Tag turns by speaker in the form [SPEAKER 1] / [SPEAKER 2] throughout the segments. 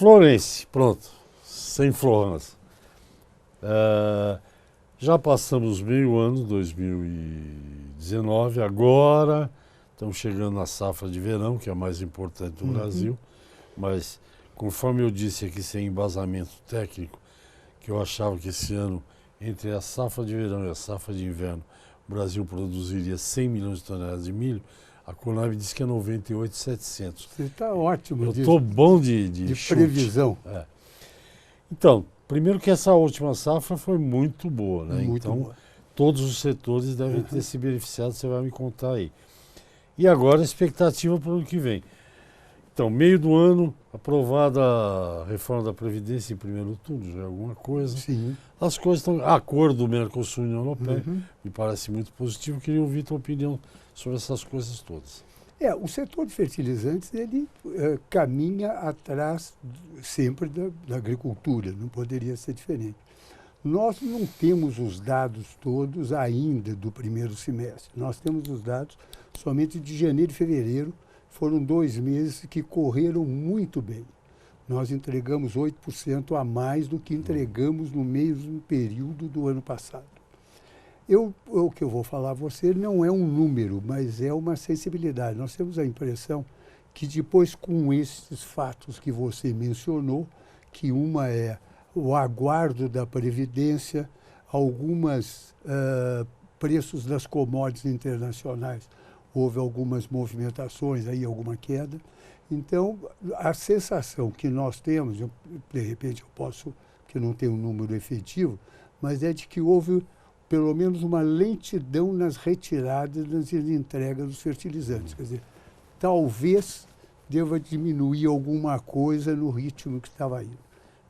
[SPEAKER 1] Florence, pronto, sem Florence. Já passamos meio ano, 2019, agora estamos chegando na safra de verão, que é a mais importante do Brasil, mas conforme eu disse aqui, sem embasamento técnico, que eu achava que esse ano, entre a safra de verão e a safra de inverno, o Brasil produziria 100 milhões de toneladas de milho, a Conab disse que é 98,700.
[SPEAKER 2] Você está ótimo
[SPEAKER 1] Eu
[SPEAKER 2] disso.
[SPEAKER 1] estou bom de chute.
[SPEAKER 2] Previsão.
[SPEAKER 1] Então, primeiro que essa última safra foi muito boa, né?
[SPEAKER 2] Muito
[SPEAKER 1] então,
[SPEAKER 2] boa.
[SPEAKER 1] todos os setores devem ter se beneficiado, você vai me contar aí. E agora a expectativa para o ano que vem. Então, meio do ano, aprovada a reforma da Previdência em primeiro turno, já é alguma coisa.
[SPEAKER 2] Sim.
[SPEAKER 1] As coisas estão... Acordo do Mercosul e União Europeia, me parece muito positivo. Queria ouvir a tua opinião sobre essas coisas todas.
[SPEAKER 2] O setor de fertilizantes, ele caminha atrás sempre da agricultura, não poderia ser diferente. Nós não temos os dados todos ainda do primeiro semestre. Nós temos os dados somente de janeiro e fevereiro. Foram 2 meses que correram muito bem. Nós entregamos 8% a mais do que entregamos no mesmo período do ano passado. O que eu vou falar a você não é um número, mas é uma sensibilidade. Nós temos a impressão que depois, com esses fatos que você mencionou, que uma é o aguardo da Previdência, algumas preços das commodities internacionais, houve algumas movimentações, aí alguma queda. Então, a sensação que nós temos, de repente eu posso, que não tem um número efetivo, mas é de que houve pelo menos uma lentidão nas retiradas das entregas dos fertilizantes. Quer dizer, talvez deva diminuir alguma coisa no ritmo que estava indo.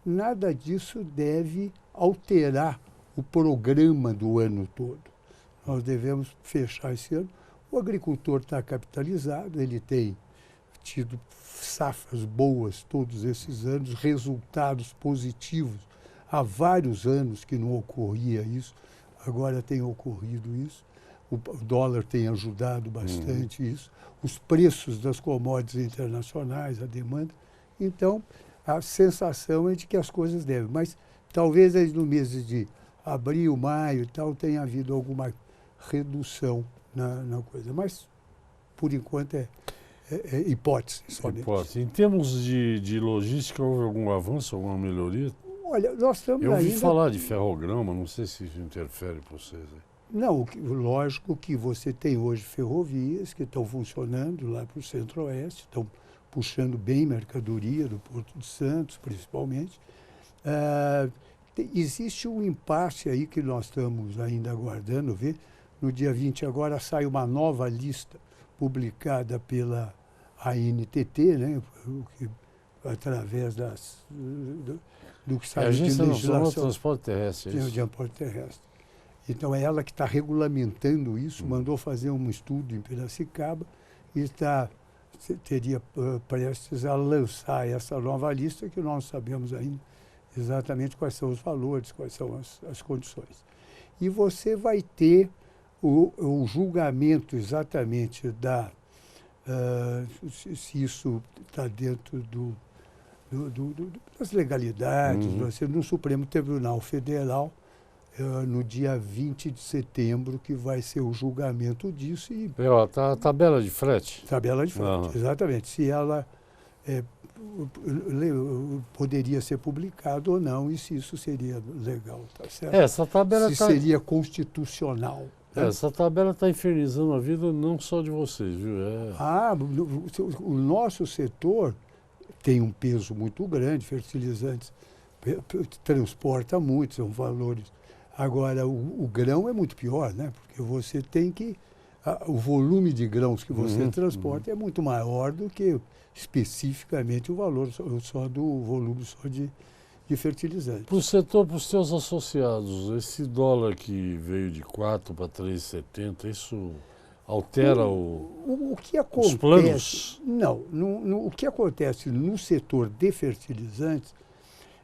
[SPEAKER 2] Nada disso deve alterar o programa do ano todo. Nós devemos fechar esse ano. O agricultor está capitalizado, ele tem tido safras boas todos esses anos, resultados positivos. Há vários anos que não ocorria isso. Agora tem ocorrido isso, o dólar tem ajudado bastante isso, os preços das commodities internacionais, a demanda. Então, a sensação é de que as coisas devem. Mas talvez no mês de abril, maio e tal, tenha havido alguma redução na coisa. Mas, por enquanto, é hipótese somente.
[SPEAKER 1] Hipótese. Em termos de logística, houve algum avanço, alguma melhoria?
[SPEAKER 2] Olha, nós estamos
[SPEAKER 1] Eu ouvi
[SPEAKER 2] ainda...
[SPEAKER 1] falar de ferrograma, não sei se isso interfere para vocês aí.
[SPEAKER 2] Não, lógico que você tem hoje ferrovias que estão funcionando lá para o Centro-Oeste, estão puxando bem mercadoria do Porto de Santos, principalmente. Existe um impasse aí que nós estamos ainda aguardando ver. No dia 20 agora sai uma nova lista publicada pela ANTT, né, através do que sai de legislação.
[SPEAKER 1] Transporte Terrestre.
[SPEAKER 2] De transporte terrestre. Então é ela que está regulamentando isso, mandou fazer um estudo em Piracicaba e teria prestes a lançar essa nova lista, que nós sabemos ainda exatamente quais são os valores, quais são as condições. E você vai ter o julgamento exatamente se isso está dentro das legalidades, no Supremo Tribunal Federal, no dia 20 de setembro, que vai ser o julgamento disso.
[SPEAKER 1] A tabela de frete?
[SPEAKER 2] Tabela de frete, exatamente. Se ela poderia ser publicada ou não, e se isso seria legal, tá certo?
[SPEAKER 1] Essa tabela
[SPEAKER 2] seria constitucional.
[SPEAKER 1] Essa tabela está infernizando a vida não só de vocês, viu?
[SPEAKER 2] O nosso setor tem um peso muito grande, fertilizantes transporta muito, são valores. Agora, o grão é muito pior, né? Porque você tem que... o volume de grãos que você transporta é muito maior do que especificamente o valor só do volume só de fertilizantes.
[SPEAKER 1] Para o setor, para os seus associados, esse dólar que veio de 4 para 3,70, isso altera
[SPEAKER 2] o que acontece,
[SPEAKER 1] os planos?
[SPEAKER 2] Não, o que acontece no setor de fertilizantes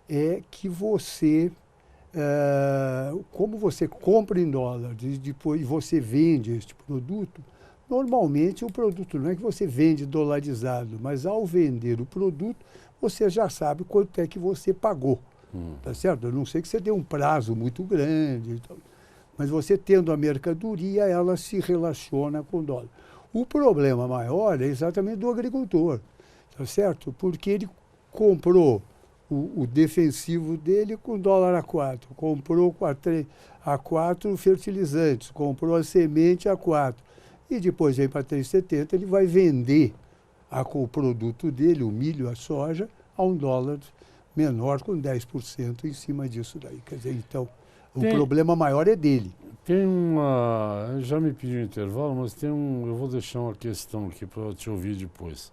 [SPEAKER 2] é que você, como você compra em dólar e depois você vende este produto, Normalmente o produto não é que você vende dolarizado, mas ao vender o produto, você já sabe quanto é que você pagou. Tá certo? A não ser que você dê um prazo muito grande. Então, mas você tendo a mercadoria, ela se relaciona com o dólar. O problema maior é exatamente do agricultor, tá certo? Porque ele comprou o defensivo dele com dólar a 4, comprou a 4 fertilizantes, comprou a semente a 4 e depois vem para 3,70, ele vai vender o produto dele, o milho, a soja, a $1 menor, com 10% em cima disso daí. Quer dizer, então, o problema maior é dele.
[SPEAKER 1] Tem uma... Eu já me pedi um intervalo, mas tem um... Eu vou deixar uma questão aqui para te ouvir depois.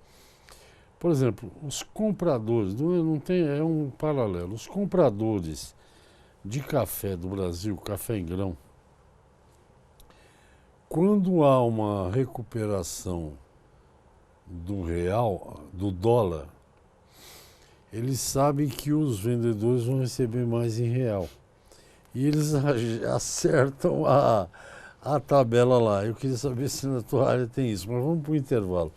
[SPEAKER 1] Por exemplo, os compradores, não tem, é um paralelo. Os compradores de café do Brasil, café em grão, quando há uma recuperação do real, do dólar, eles sabem que os vendedores vão receber mais em real. E eles acertam a tabela lá. Eu queria saber se na tua área tem isso, mas vamos para o intervalo.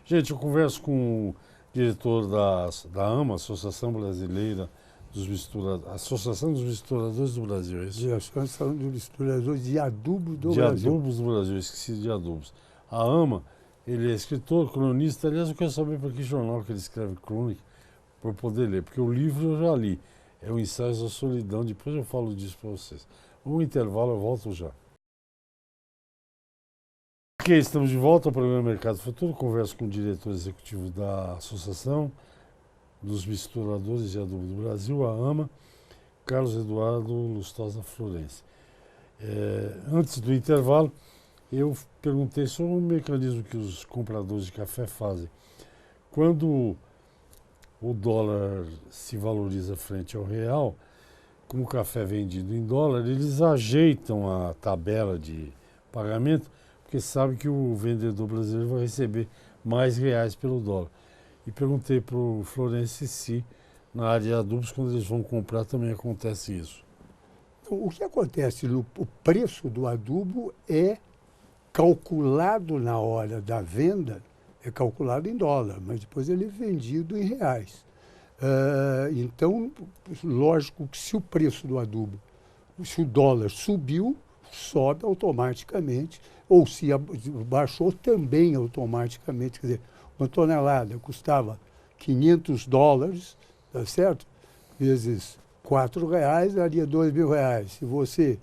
[SPEAKER 1] Gente, eu converso com o diretor da AMA, Associação Brasileira dos Misturadores, Associação dos Misturadores do Brasil, é isso?
[SPEAKER 2] Associação dos Misturadores de Adubo do
[SPEAKER 1] de
[SPEAKER 2] Brasil.
[SPEAKER 1] De adubos do Brasil, esqueci de adubos. A AMA, ele é escritor, cronista, aliás, eu quero saber para que jornal que ele escreve crônica, para eu poder ler, porque o livro eu já li, é o Ensaios da Solidão, depois eu falo disso para vocês. Um intervalo, eu volto já. Ok, estamos de volta ao programa Mercado Futuro, converso com o diretor executivo da Associação dos Misturadores de Adubo do Brasil, a AMA, Carlos Eduardo Lustosa Florencio. Antes do intervalo, eu perguntei sobre um mecanismo que os compradores de café fazem. Quando o dólar se valoriza frente ao real, como o café é vendido em dólar, eles ajeitam a tabela de pagamento, porque sabem que o vendedor brasileiro vai receber mais reais pelo dólar. E perguntei para o Florencio se na área de adubos, quando eles vão comprar, também acontece isso.
[SPEAKER 2] O que acontece, o preço do adubo é calculado na hora da venda, é calculado em dólar, mas depois ele é vendido em reais. Então, lógico que se o preço do adubo, se o dólar subiu, sobe automaticamente, ou se baixou também automaticamente. Quer dizer, uma tonelada custava $500, tá certo? Vezes R$4, daria R$2.000. Se você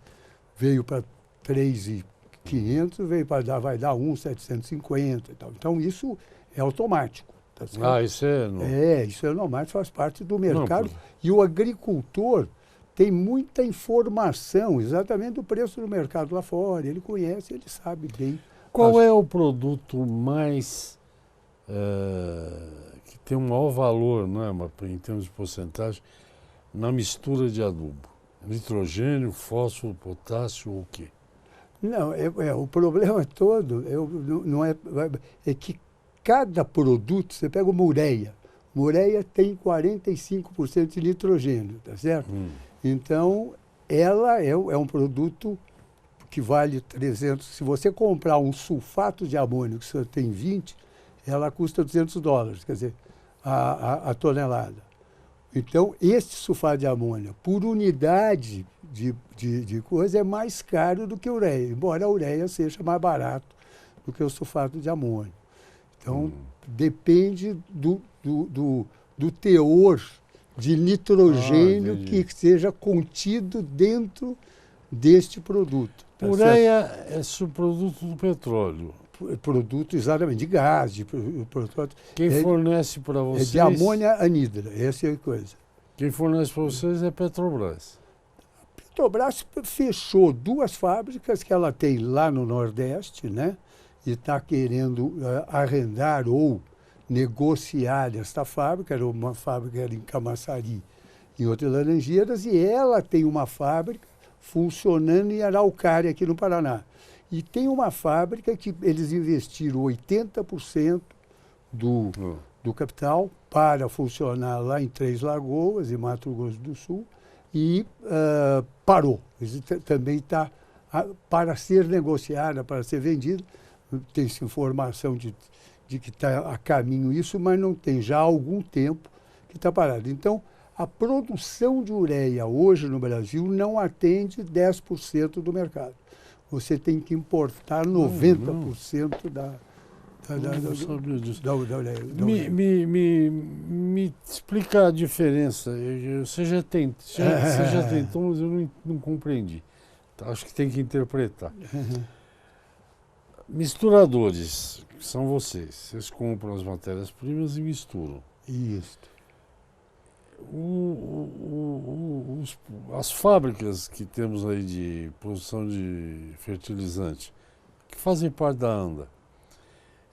[SPEAKER 2] veio para 3.500, vai dar 1.750 e tal. Então, isso é automático. Tá certo?
[SPEAKER 1] Isso é... Não...
[SPEAKER 2] isso é normal, faz parte do mercado. Não, e o agricultor tem muita informação exatamente do preço do mercado lá fora. Ele conhece, ele sabe bem.
[SPEAKER 1] Qual é o produto mais... que tem um maior valor, não é, em termos de porcentagem, na mistura de adubo? Nitrogênio, fósforo, potássio ou o quê?
[SPEAKER 2] Não, o problema todo não é que cada produto, você pega uma ureia tem 45% de nitrogênio, tá certo? Então, ela é um produto que vale 300. Se você comprar um sulfato de amônio que só tem 20, ela custa $200, quer dizer, a tonelada. Então, este sulfato de amônio, por unidade de coisa, é mais caro do que a ureia, embora a ureia seja mais barato do que o sulfato de amônio. Então, depende do teor de nitrogênio que seja contido dentro deste produto.
[SPEAKER 1] Tá, ureia é subproduto do petróleo.
[SPEAKER 2] Produto exatamente de gás.
[SPEAKER 1] Quem fornece para vocês?
[SPEAKER 2] É de amônia anidra, essa é a coisa.
[SPEAKER 1] Quem fornece para vocês é Petrobras.
[SPEAKER 2] A Petrobras fechou 2 fábricas que ela tem lá no Nordeste, né? E está querendo arrendar ou negociar esta fábrica. Era uma fábrica em Camaçari e outra em Laranjeiras, e ela tem uma fábrica funcionando em Araucária, aqui no Paraná. E tem uma fábrica que eles investiram 80% do capital para funcionar lá em Três Lagoas, em Mato Grosso do Sul, e parou. Também está para ser negociada, para ser vendida, tem-se informação de que está a caminho isso, mas não tem já há algum tempo que está parado. Então, a produção de ureia hoje no Brasil não atende 10% do mercado. Você tem que importar 90% da ureia.
[SPEAKER 1] Me explica a diferença. Você já tentou, mas eu não compreendi. Acho que tem que interpretar. Misturadores, que são vocês compram as matérias-primas e misturam.
[SPEAKER 2] Isso.
[SPEAKER 1] As fábricas que temos aí de produção de fertilizante, que fazem parte da ANDA,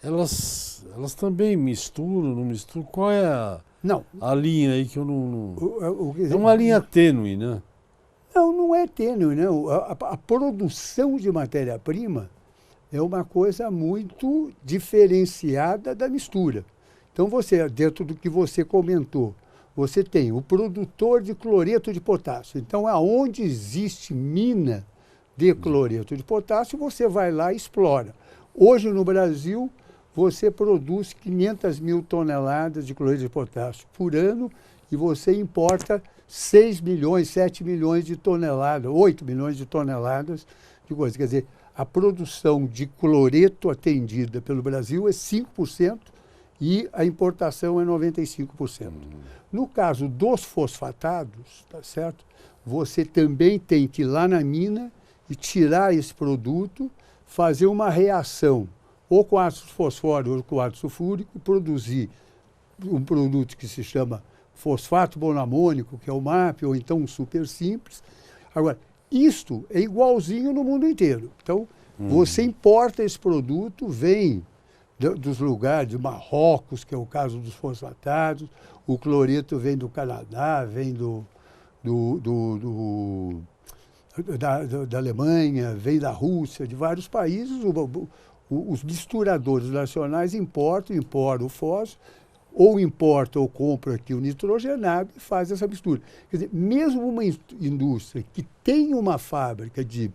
[SPEAKER 1] elas também misturam, não misturam? Qual é a linha aí que eu não... É uma linha tênue, né?
[SPEAKER 2] Não é tênue, não. A produção de matéria-prima é uma coisa muito diferenciada da mistura. Então, dentro do que você comentou, você tem o produtor de cloreto de potássio. Então, aonde existe mina de cloreto de potássio, você vai lá e explora. Hoje, no Brasil, você produz 500 mil toneladas de cloreto de potássio por ano e você importa 6 milhões, 7 milhões de toneladas, 8 milhões de toneladas de coisa. Quer dizer, a produção de cloreto atendida pelo Brasil é 5% e a importação é 95%. No caso dos fosfatados, tá certo? Você também tem que ir lá na mina e tirar esse produto, fazer uma reação ou com ácido fosfórico ou com ácido sulfúrico e produzir um produto que se chama fosfato monoamônico, que é o MAP, ou então um super simples. Agora, isto é igualzinho no mundo inteiro. Então, você importa esse produto, vem dos lugares de Marrocos, que é o caso dos fosfatados, o cloreto vem do Canadá, vem da Alemanha, vem da Rússia, de vários países. Os misturadores nacionais importam o fósforo, ou importa ou compra aqui o nitrogenado e faz essa mistura. Quer dizer, mesmo uma indústria que tem uma fábrica de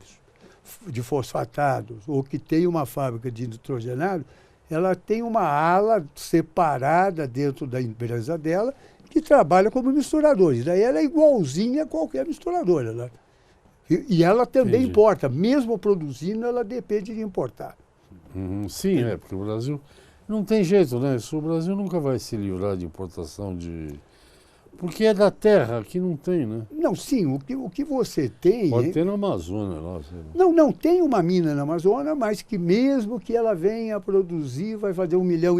[SPEAKER 2] fosfatados ou que tem uma fábrica de nitrogenado, ela tem uma ala separada dentro da empresa dela que trabalha como misturador. E daí ela é igualzinha a qualquer misturadora. Né? E ela também importa. Mesmo produzindo, ela depende de importar.
[SPEAKER 1] Sim, porque o Brasil não tem jeito, né? O Brasil nunca vai se livrar de importação de... Porque é da terra, aqui não tem, né?
[SPEAKER 2] Não, sim, o que você tem...
[SPEAKER 1] Pode ter na Amazônia lá.
[SPEAKER 2] Não tem uma mina na Amazônia, mas que mesmo que ela venha a produzir, vai fazer 1,2 milhão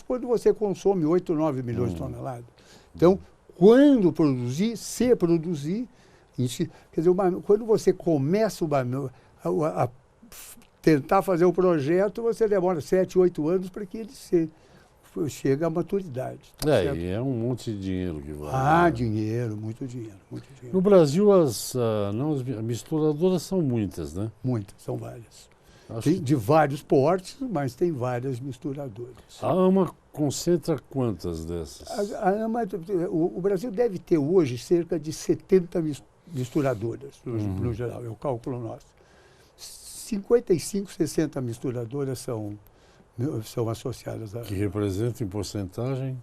[SPEAKER 2] quando você consome 8, 9 milhões de toneladas. Então, quando produzir, se produzir, quer dizer, quando você começa a tentar fazer o projeto, você demora 7, 8 anos para que ele chega à maturidade. Tá certo?
[SPEAKER 1] E é um monte de dinheiro que vai.
[SPEAKER 2] Né? Dinheiro, muito dinheiro.
[SPEAKER 1] No Brasil, as misturadoras são muitas, né?
[SPEAKER 2] Muitas, são várias. Tem de vários portes, mas tem várias misturadoras.
[SPEAKER 1] A AMA concentra quantas dessas?
[SPEAKER 2] A AMA, o Brasil deve ter hoje cerca de 70 misturadoras, no geral, é o cálculo nosso. 55, 60 misturadoras são associadas a...
[SPEAKER 1] Que representam em porcentagem?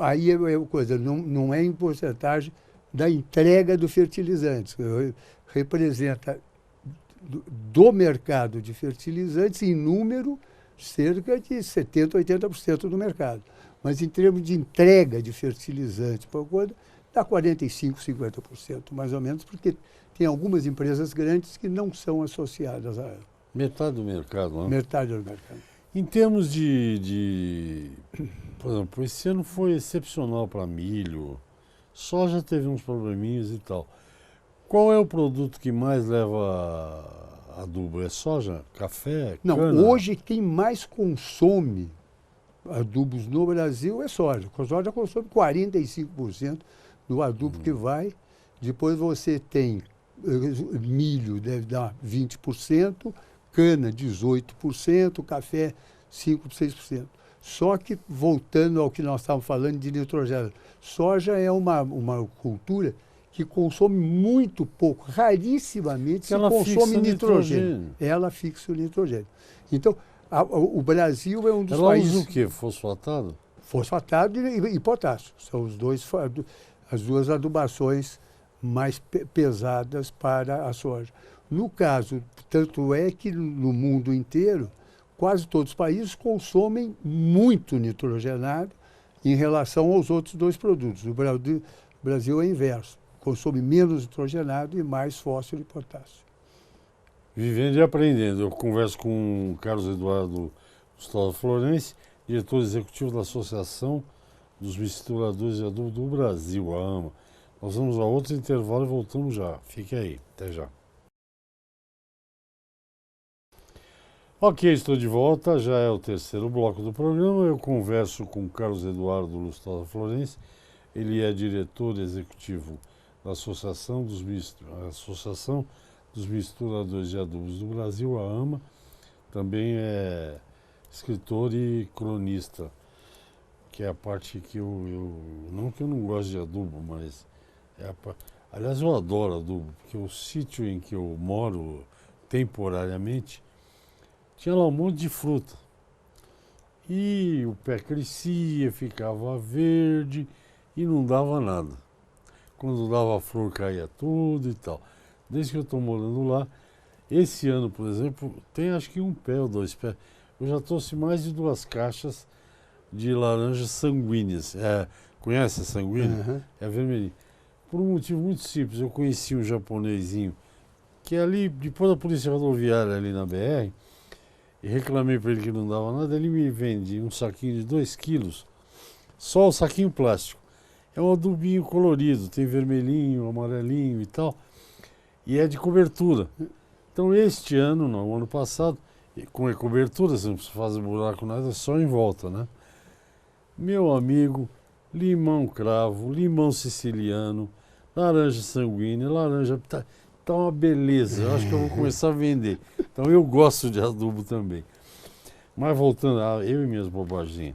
[SPEAKER 2] Aí é coisa, não é em porcentagem da entrega do fertilizante. Representa do mercado de fertilizantes, em número, cerca de 70%, 80% do mercado. Mas em termos de entrega de fertilizante, dá 45%, 50%, mais ou menos, porque tem algumas empresas grandes que não são associadas a ela.
[SPEAKER 1] Metade do mercado, né?
[SPEAKER 2] Metade do mercado.
[SPEAKER 1] Em termos por exemplo, esse ano foi excepcional para milho, soja teve uns probleminhas e tal. Qual é o produto que mais leva adubo? É soja? Café?
[SPEAKER 2] Não,
[SPEAKER 1] cana?
[SPEAKER 2] hoje quem mais consome adubos no Brasil é soja. A soja consome 45% do adubo que vai. Depois você tem milho, deve dar 20%, cana 18%, café 5%, 6%. Só que, voltando ao que nós estávamos falando de nitrogênio, soja é uma cultura que consome muito pouco, rarissimamente se
[SPEAKER 1] ela
[SPEAKER 2] consome
[SPEAKER 1] fixa
[SPEAKER 2] nitrogênio. Ela fixa o nitrogênio. Então, o Brasil é um dos
[SPEAKER 1] ela
[SPEAKER 2] países...
[SPEAKER 1] usa o quê? Fosfatado?
[SPEAKER 2] Fosfatado e potássio. São as duas adubações mais pesadas para a soja. No caso, tanto é que no mundo inteiro, quase todos os países consomem muito nitrogenado em relação aos outros dois produtos. O Brasil é o inverso. Consome menos nitrogenado e mais fósforo e potássio.
[SPEAKER 1] Vivendo e aprendendo. Eu converso com o Carlos Eduardo Lustosa Florense, diretor executivo da Associação dos Misturadores de Adubo do Brasil, a AMA. Nós vamos a outro intervalo e voltamos já. Fique aí. Até já. Ok, estou de volta. Já é o terceiro bloco do programa. Eu converso com Carlos Eduardo Lustosa Florense. Ele é diretor executivo da Associação dos Misturadores de Adubos do Brasil, a AMA. Também é escritor e cronista, que é a parte que não que eu não gosto de adubo, mas aliás, eu adoro adubo, porque o sítio em que eu moro temporariamente tinha lá um monte de fruta. E o pé crescia, ficava verde e não dava nada. Quando dava flor, caía tudo e tal. Desde que eu estou morando lá, esse ano, por exemplo, tem acho que um pé ou dois pés. Eu já trouxe mais de 2 caixas de laranjas sanguíneas. Conhece a sanguínea?
[SPEAKER 2] Uhum.
[SPEAKER 1] É vermelhinha. Por um motivo muito simples, eu conheci um japonesinho que ali, depois da polícia rodoviária ali na BR, e reclamei para ele que não dava nada, ele me vende um saquinho de 2 quilos, só o saquinho plástico. É um adubinho colorido, tem vermelhinho, amarelinho e tal, e é de cobertura. Então este ano, não, o ano passado, com a cobertura, você não precisa fazer buraco nada, é só em volta, né? Meu amigo, limão cravo, limão siciliano, laranja sanguínea, laranja... Tá uma beleza, eu acho que eu vou começar a vender. Então eu gosto de adubo também. Mas voltando, eu e minhas bobaginhas.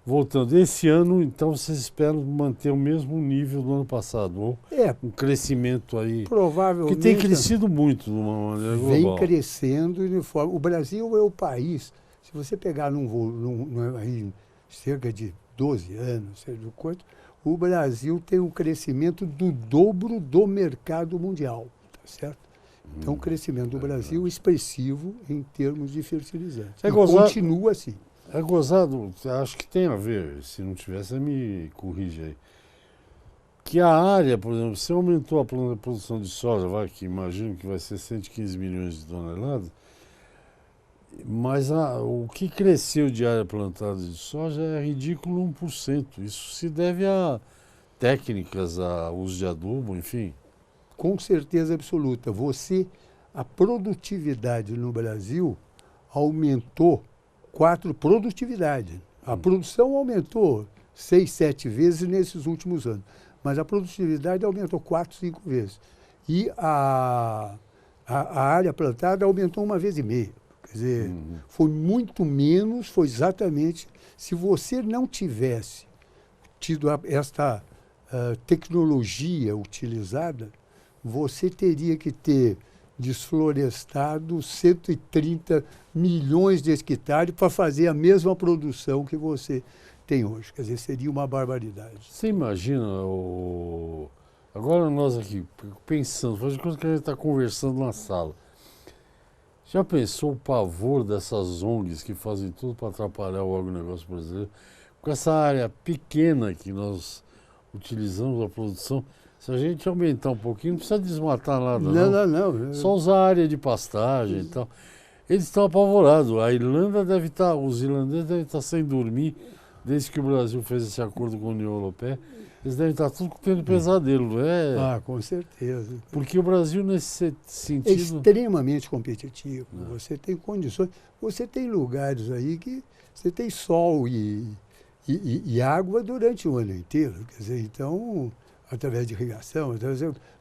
[SPEAKER 1] Voltando, esse ano, então, vocês esperam manter o mesmo nível do ano passado, ou um crescimento aí...
[SPEAKER 2] Provavelmente...
[SPEAKER 1] Que tem crescido muito, de uma maneira global.
[SPEAKER 2] Vem crescendo uniforme. O Brasil é o país, se você pegar aí, cerca de 12 anos, sei lá quanto, o Brasil tem um crescimento do dobro do mercado mundial, tá certo? Então, o crescimento do Brasil é expressivo em termos de fertilizantes. E continua assim.
[SPEAKER 1] É gozado, acho que tem a ver, se não tivesse, você me corrige aí. Que a área, por exemplo, se aumentou a produção de soja, que imagino que vai ser 115 milhões de toneladas, mas o que cresceu de área plantada de soja é ridículo 1%. Isso se deve a técnicas, a uso de adubo, enfim.
[SPEAKER 2] Com certeza absoluta. A produtividade no Brasil aumentou produtividade. A produção aumentou 6, 7 vezes nesses últimos anos, mas a produtividade aumentou 4, 5 vezes. E a área plantada aumentou 1,5 vezes. Quer dizer, foi muito menos, foi exatamente... Se você não tivesse tido esta tecnologia utilizada, você teria que ter desflorestado 130 milhões de hectares para fazer a mesma produção que você tem hoje. Quer dizer, seria uma barbaridade.
[SPEAKER 1] Você imagina, agora nós aqui, pensando, faz de conta que a gente está conversando na sala. Já pensou o pavor dessas ONGs que fazem tudo para atrapalhar o agronegócio brasileiro? Com essa área pequena que nós utilizamos a produção, se a gente aumentar um pouquinho, não precisa desmatar nada,
[SPEAKER 2] não.
[SPEAKER 1] Só usar a área de pastagem e tal. Eles estão apavorados. Os irlandeses devem estar sem dormir desde que o Brasil fez esse acordo com a União Europeia. Eles devem estar tudo tendo pesadelo, não é?
[SPEAKER 2] Com certeza.
[SPEAKER 1] Porque o Brasil, nesse sentido...
[SPEAKER 2] É extremamente competitivo. Você tem condições... Você tem lugares aí que você tem sol e água durante o ano inteiro. Quer dizer, então... através de irrigação,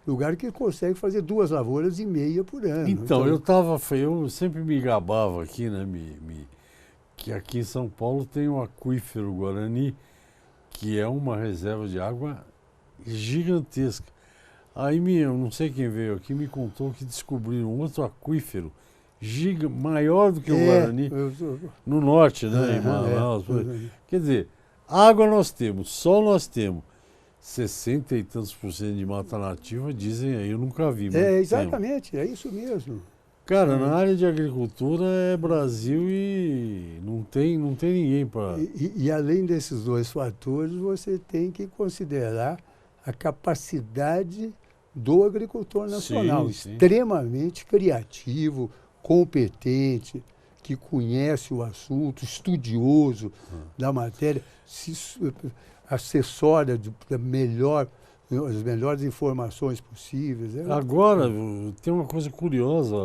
[SPEAKER 2] lugar que consegue fazer 2,5 lavouras por ano.
[SPEAKER 1] Então, eu sempre me gabava aqui, né, que aqui em São Paulo tem o aquífero Guarani, que é uma reserva de água gigantesca. Aí eu não sei quem veio aqui, me contou que descobriram outro aquífero maior do que o Guarani, no norte, né, em Manaus. Quer dizer, água nós temos, sol nós temos, 60 e tantos por cento de mata nativa, dizem aí, eu nunca vi.
[SPEAKER 2] Exatamente, é isso mesmo.
[SPEAKER 1] Cara, na área de agricultura é Brasil e não tem ninguém para...
[SPEAKER 2] E além desses dois fatores, você tem que considerar a capacidade do agricultor nacional, extremamente criativo, competente, que conhece o assunto, estudioso da matéria, assessora as melhores informações possíveis.
[SPEAKER 1] Agora, tem uma coisa curiosa,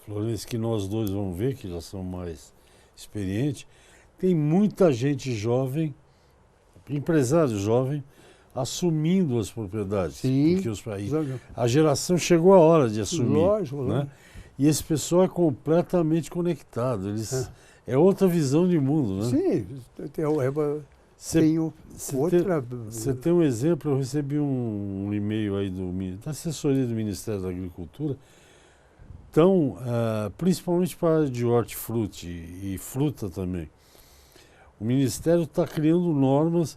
[SPEAKER 1] Florencio, que nós dois vamos ver, que já são mais experientes, tem muita gente jovem, empresário jovem, assumindo as propriedades.
[SPEAKER 2] Sim,
[SPEAKER 1] porque a geração chegou a hora de assumir.
[SPEAKER 2] Lógico,
[SPEAKER 1] né? E esse pessoal é completamente conectado. É outra visão de mundo, né?
[SPEAKER 2] Sim,
[SPEAKER 1] Você tem um exemplo, eu recebi um e-mail aí da assessoria do Ministério da Agricultura, principalmente para a área de hortifruti e fruta também. O Ministério está criando normas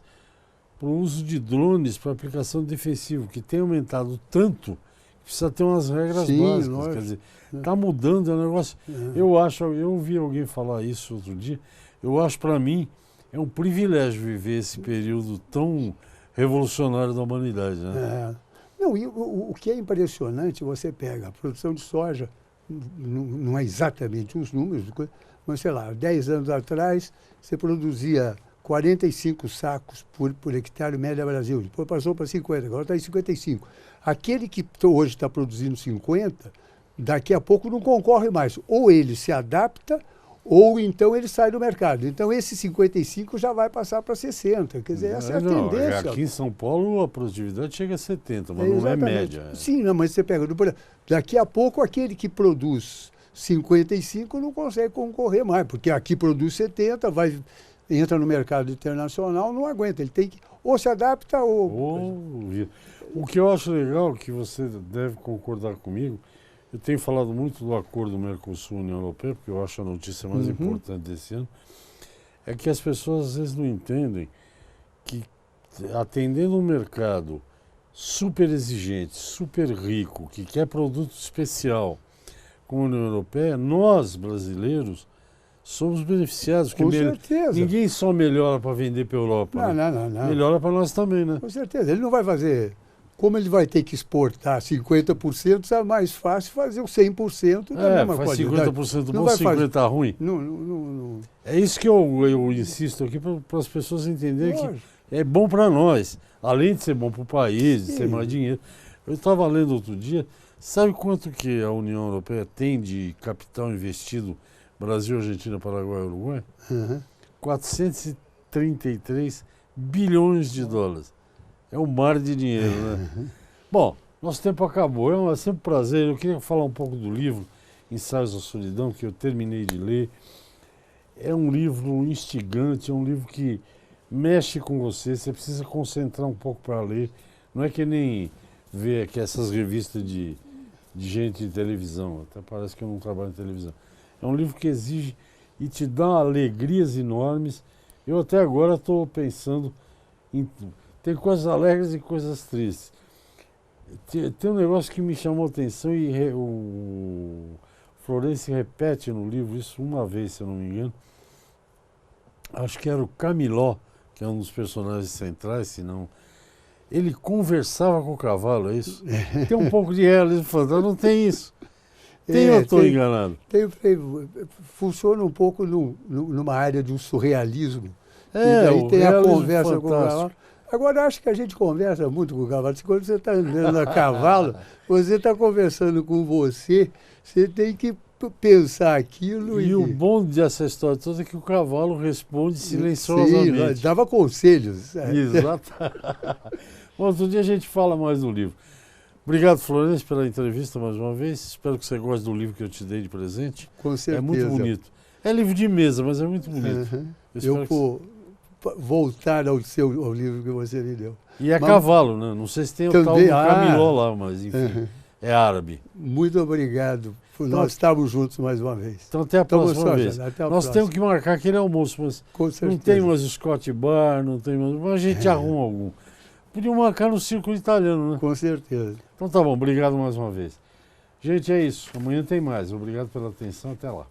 [SPEAKER 1] para o uso de drones para aplicação defensiva, que tem aumentado tanto que precisa ter umas regras básicas.
[SPEAKER 2] Lógico.
[SPEAKER 1] Quer dizer, está mudando o negócio. Eu ouvi alguém falar isso outro dia, eu acho para mim é um privilégio viver esse período tão revolucionário da humanidade. Né?
[SPEAKER 2] Não, e o que é impressionante, você pega a produção de soja, não é exatamente os números, mas sei lá, 10 anos atrás você produzia 45 sacos por hectare média Brasil, depois passou para 50, agora está em 55. Aquele que hoje está produzindo 50, daqui a pouco não concorre mais. Ou ele se adapta, ou então ele sai do mercado. Então esse 55 já vai passar para 60. Quer dizer, essa é a tendência.
[SPEAKER 1] Aqui em São Paulo a produtividade chega a 70, mas não é média.
[SPEAKER 2] Sim, não, mas você pega... Daqui a pouco aquele que produz 55 não consegue concorrer mais, porque aqui produz 70, entra no mercado internacional, não aguenta. Ele tem que ou se adapta ou...
[SPEAKER 1] O que eu acho legal, que você deve concordar comigo, eu tenho falado muito do acordo Mercosul-União Europeia, porque eu acho a notícia mais importante desse ano, é que as pessoas às vezes não entendem que atendendo um mercado super exigente, super rico, que quer produto especial com a União Europeia, nós, brasileiros, somos beneficiados.
[SPEAKER 2] Com certeza.
[SPEAKER 1] Ninguém só melhora para vender para a Europa.
[SPEAKER 2] Não.
[SPEAKER 1] Melhora para nós também, né?
[SPEAKER 2] Com certeza. Ele não vai fazer... Como ele vai ter que exportar 50%, é mais fácil fazer o 100% da mesma
[SPEAKER 1] faz
[SPEAKER 2] qualidade.
[SPEAKER 1] 50% bom, 50% ruim.
[SPEAKER 2] Não.
[SPEAKER 1] É isso que eu insisto aqui para as pessoas entenderem que é bom para nós, além de ser bom para o país, de ter mais dinheiro. Eu estava lendo outro dia, sabe quanto que a União Europeia tem de capital investido Brasil, Argentina, Paraguai e Uruguai? 433 bilhões de dólares. É um mar de dinheiro, né? Bom, nosso tempo acabou. É sempre um prazer. Eu queria falar um pouco do livro Ensaios da Solidão, que eu terminei de ler. É um livro instigante, é um livro que mexe com você. Você precisa concentrar um pouco para ler. Não é que nem ver aqui essas revistas de gente de televisão. Até parece que eu não trabalho em televisão. É um livro que exige e te dá alegrias enormes. Eu até agora estou pensando em... Tem coisas alegres e coisas tristes. Tem um negócio que me chamou a atenção e o Florencio repete no livro isso uma vez, se eu não me engano. Acho que era o Camiló, que é um dos personagens centrais, se não... Ele conversava com o cavalo, é isso? Tem um pouco de realismo fantástico, não tem isso. Tem ou eu estou enganado?
[SPEAKER 2] Funciona um pouco numa área de um surrealismo.
[SPEAKER 1] E daí
[SPEAKER 2] tem a conversa com o cavalo. Agora, acho que a gente conversa muito com o cavalo. Quando você está andando a cavalo, você está conversando com você tem que pensar aquilo.
[SPEAKER 1] E o bom dessa história toda é que o cavalo responde silenciosamente.
[SPEAKER 2] Sim, dava conselhos.
[SPEAKER 1] Exato. Bom, outro dia a gente fala mais do livro. Obrigado, Florencio, pela entrevista mais uma vez. Espero que você goste do livro que eu te dei de presente.
[SPEAKER 2] Com certeza.
[SPEAKER 1] É muito bonito. É livro de mesa, mas é muito bonito.
[SPEAKER 2] voltar ao livro que você me deu.
[SPEAKER 1] E é cavalo, né? Não sei se tem o tal do Camiló lá, mas enfim, é árabe.
[SPEAKER 2] Muito obrigado. Nós estamos juntos mais uma vez.
[SPEAKER 1] Então até a próxima vez. Nós temos que marcar aquele almoço, mas não tem mais o Scott Bar, não tem mais. Mas a gente arruma algum. Podia marcar no Círculo Italiano, né?
[SPEAKER 2] Com certeza.
[SPEAKER 1] Então tá bom, obrigado mais uma vez. Gente, é isso. Amanhã tem mais. Obrigado pela atenção. Até lá.